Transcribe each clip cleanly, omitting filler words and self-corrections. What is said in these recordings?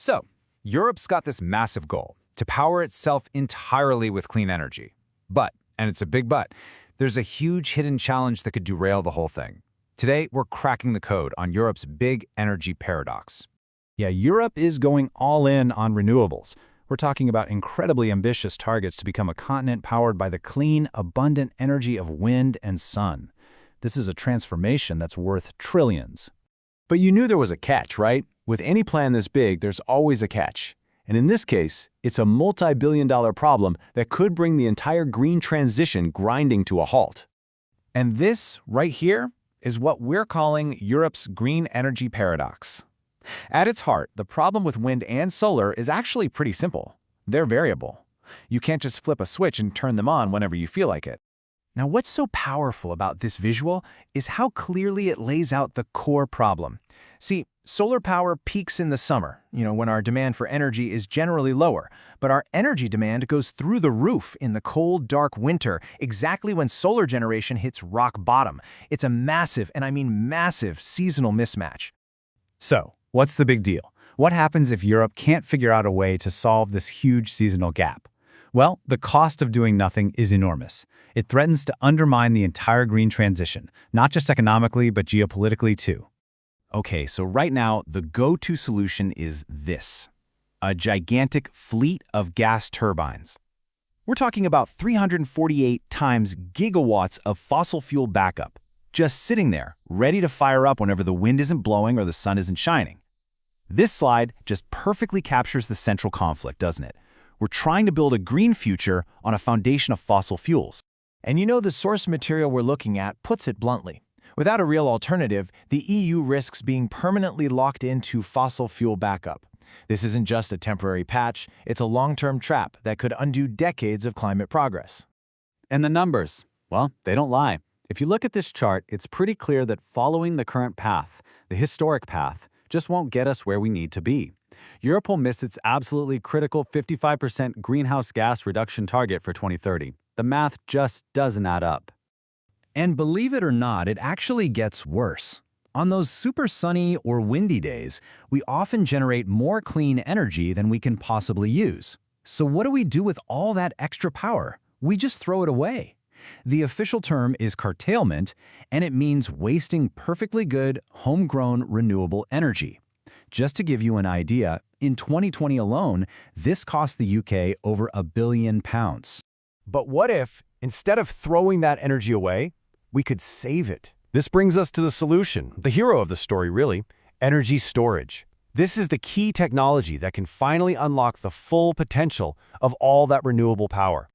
So, Europe's got this massive goal to power itself entirely with clean energy. But, and it's a big but, there's a huge hidden challenge that could derail the whole thing. Today, we're cracking the code on Europe's big energy paradox. Yeah, Europe is going all in on renewables. We're talking about incredibly ambitious targets to become a continent powered by the clean, abundant energy of wind and sun. This is a transformation that's worth trillions. But you knew there was a catch, right? With any plan this big, there's always a catch. And in this case, it's a multi-billion-dollar problem that could bring the entire green transition grinding to a halt. And this, right here, is what we're calling Europe's green energy paradox. At its heart, the problem with wind and solar is actually pretty simple. They're variable. You can't just flip a switch and turn them on whenever you feel like it. Now, what's so powerful about this visual is how clearly it lays out the core problem. See, solar power peaks in the summer, when our demand for energy is generally lower, but our energy demand goes through the roof in the cold, dark winter, exactly when solar generation hits rock bottom. It's a massive, and I mean massive, seasonal mismatch. So, what's the big deal? What happens if Europe can't figure out a way to solve this huge seasonal gap? Well, the cost of doing nothing is enormous. It threatens to undermine the entire green transition, not just economically, but geopolitically too. Okay, so right now, the go-to solution is this: a gigantic fleet of gas turbines. We're talking about 348 times gigawatts of fossil fuel backup, just sitting there, ready to fire up whenever the wind isn't blowing or the sun isn't shining. This slide just perfectly captures the central conflict, doesn't it? We're trying to build a green future on a foundation of fossil fuels. And the source material we're looking at puts it bluntly. Without a real alternative, the EU risks being permanently locked into fossil fuel backup. This isn't just a temporary patch, it's a long-term trap that could undo decades of climate progress. And the numbers, well, they don't lie. If you look at this chart, it's pretty clear that following the current path, the historic path, just won't get us where we need to be. Europe will miss its absolutely critical 55% greenhouse gas reduction target for 2030. The math just doesn't add up. And believe it or not, it actually gets worse. On those super sunny or windy days, we often generate more clean energy than we can possibly use. So what do we do with all that extra power? We just throw it away. The official term is curtailment, and it means wasting perfectly good, homegrown, renewable energy. Just to give you an idea, in 2020 alone, this cost the UK over £1 billion. But what if, instead of throwing that energy away, we could save it? This brings us to the solution, the hero of the story really, energy storage. This is the key technology that can finally unlock the full potential of all that renewable power.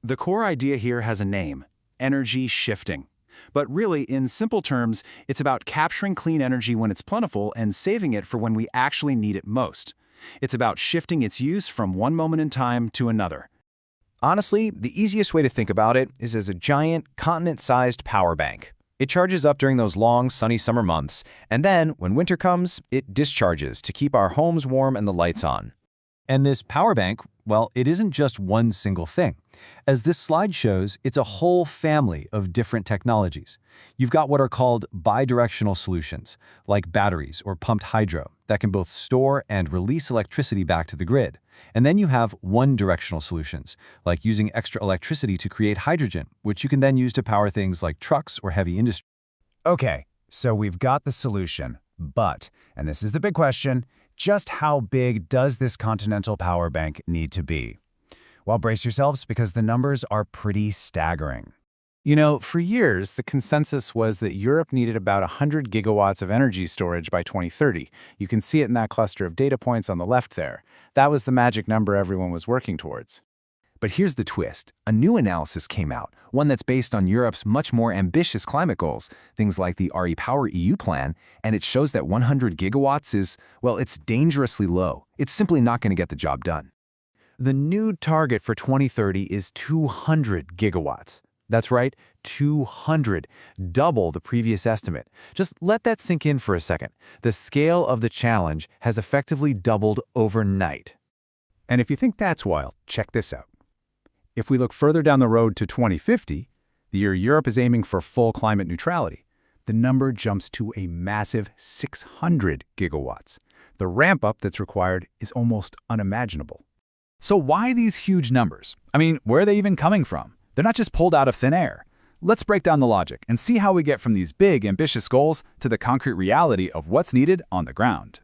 The core idea here has a name: energy shifting. But really, in simple terms, it's about capturing clean energy when it's plentiful and saving it for when we actually need it most. It's about shifting its use from one moment in time to another. Honestly, the easiest way to think about it is as a giant, continent-sized power bank. It charges up during those long, sunny summer months, and then, when winter comes, it discharges to keep our homes warm and the lights on. And this power bank, well, it isn't just one single thing. As this slide shows, it's a whole family of different technologies. You've got what are called bidirectional solutions, like batteries or pumped hydro, that can both store and release electricity back to the grid. And then you have one-directional solutions, like using extra electricity to create hydrogen, which you can then use to power things like trucks or heavy industry. Okay, so we've got the solution, but, and this is the big question, just how big does this continental power bank need to be? Well, brace yourselves because the numbers are pretty staggering. For years, the consensus was that Europe needed about 100 gigawatts of energy storage by 2030. You can see it in that cluster of data points on the left there. That was the magic number everyone was working towards. But here's the twist. A new analysis came out, one that's based on Europe's much more ambitious climate goals, things like the REPower EU plan, and it shows that 100 gigawatts is, well, it's dangerously low. It's simply not going to get the job done. The new target for 2030 is 200 gigawatts. That's right, 200, double the previous estimate. Just let that sink in for a second. The scale of the challenge has effectively doubled overnight. And if you think that's wild, check this out. If we look further down the road to 2050, the year Europe is aiming for full climate neutrality, the number jumps to a massive 600 gigawatts. The ramp-up that's required is almost unimaginable. So why these huge numbers? I mean, where are they even coming from? They're not just pulled out of thin air. Let's break down the logic and see how we get from these big, ambitious goals to the concrete reality of what's needed on the ground.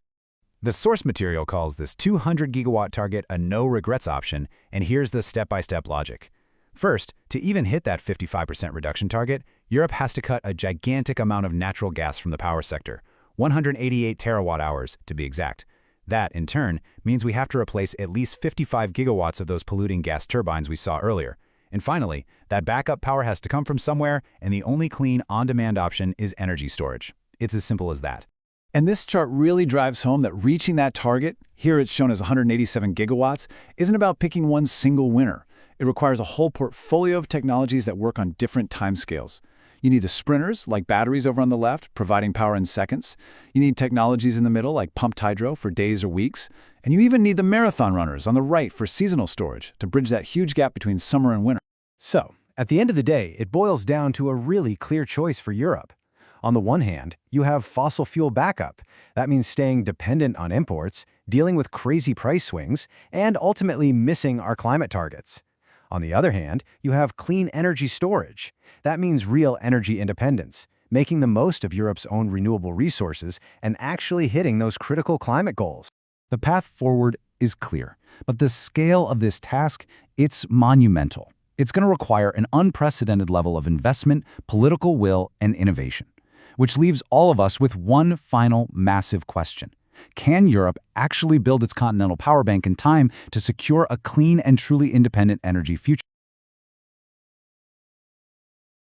The source material calls this 200 gigawatt target a no-regrets option, and here's the step-by-step logic. First, to even hit that 55% reduction target, Europe has to cut a gigantic amount of natural gas from the power sector, 188 terawatt-hours to be exact. That, in turn, means we have to replace at least 55 gigawatts of those polluting gas turbines we saw earlier. And finally, that backup power has to come from somewhere, and the only clean, on-demand option is energy storage. It's as simple as that. And this chart really drives home that reaching that target, here it's shown as 187 gigawatts, isn't about picking one single winner. It requires a whole portfolio of technologies that work on different timescales. You need the sprinters, like batteries over on the left, providing power in seconds. You need technologies in the middle, like pumped hydro, for days or weeks. And you even need the marathon runners on the right for seasonal storage to bridge that huge gap between summer and winter. So, at the end of the day, it boils down to a really clear choice for Europe. On the one hand, you have fossil fuel backup. That means staying dependent on imports, dealing with crazy price swings, and ultimately missing our climate targets. On the other hand, you have clean energy storage. That means real energy independence, making the most of Europe's own renewable resources and actually hitting those critical climate goals. The path forward is clear, but the scale of this task, it's monumental. It's going to require an unprecedented level of investment, political will, and innovation. Which leaves all of us with one final massive question. Can Europe actually build its continental power bank in time to secure a clean and truly independent energy future?